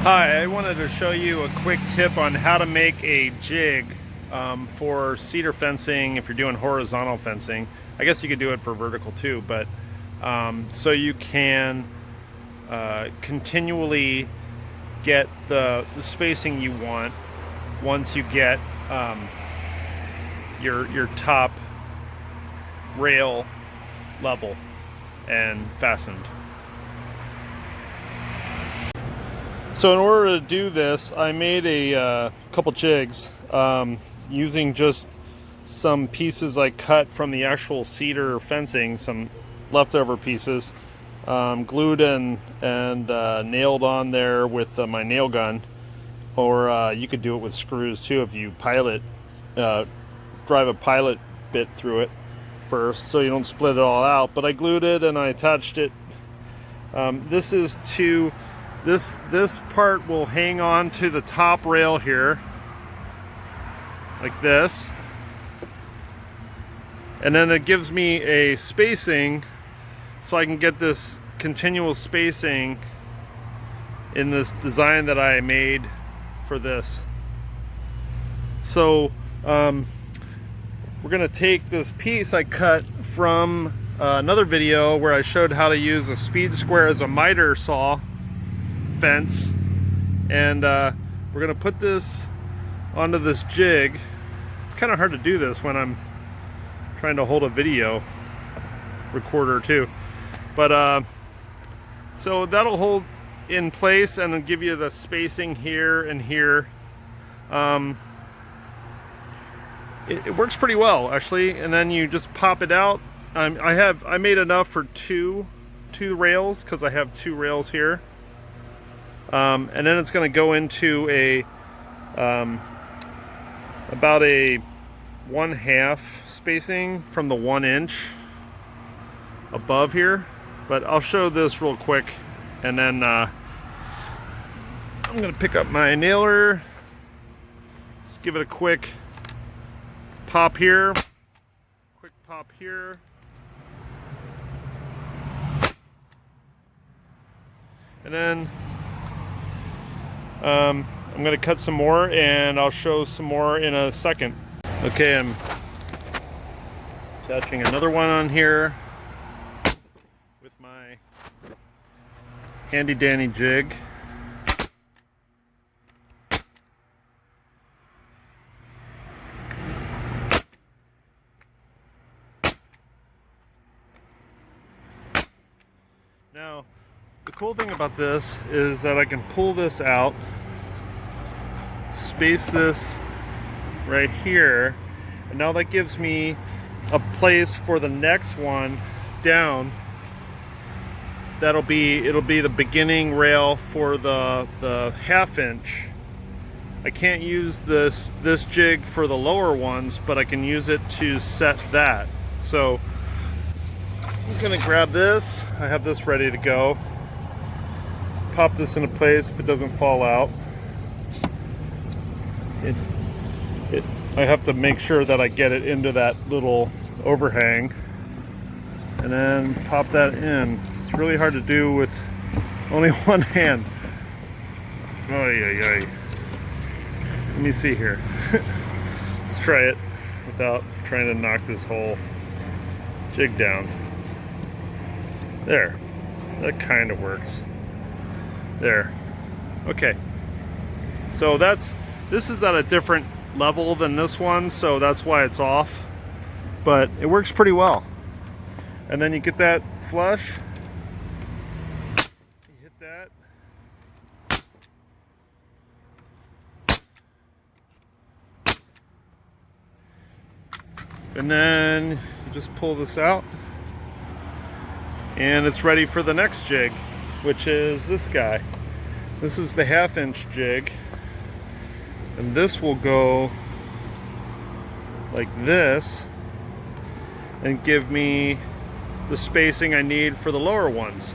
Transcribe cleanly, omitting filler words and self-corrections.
Hi, I wanted to show you a quick tip on how to make a jig for cedar fencing if you're doing horizontal fencing. I guess you could do it for vertical too, but so you can continually get the spacing you want once you get your top rail level and fastened. So in order to do this, I made a couple jigs using just some pieces I cut from the actual cedar fencing, some leftover pieces, glued and nailed on there with my nail gun, or you could do it with screws too if you drive a pilot bit through it first so you don't split it all out. But I glued it and I attached it. This part will hang on to the top rail here, like this. And then it gives me a spacing so I can get this continual spacing in this design that I made for this. So we're gonna take this piece I cut from another video where I showed how to use a speed square as a miter saw fence, and we're gonna put this onto this jig. It's kind of hard to do this when I'm trying to hold a video recorder too, but so that'll hold in place and then give you the spacing here and here. It works pretty well actually, and then you just pop it out. I made enough for two rails because I have two rails here. And then it's going to go into about a 1/2 spacing from the 1 inch above here. But I'll show this real quick, and then I'm going to pick up my nailer. Just give it a quick pop here, quick pop here. And then I'm going to cut some more, and I'll show some more in a second. Okay, I'm attaching another one on here with my handy dandy jig. Now, the cool thing about this is that I can pull this out, space this right here, and now that gives me a place for the next one down. It'll be the beginning rail for the 1/2 inch. I can't use this jig for the lower ones, but I can use it to set that. So I'm gonna grab this. I have this ready to go. Pop this into place if it doesn't fall out. I have to make sure that I get it into that little overhang, and then pop that in. It's really hard to do with only one hand. Let me see here. Let's try it without trying to knock this whole jig down. There, that kind of works. There. Okay. So this is at a different level than this one, so that's why it's off. But it works pretty well. And then you get that flush. You hit that. And then you just pull this out. And it's ready for the next jig, which is this guy. This is the 1/2 inch jig, and this will go like this and give me the spacing I need for the lower ones.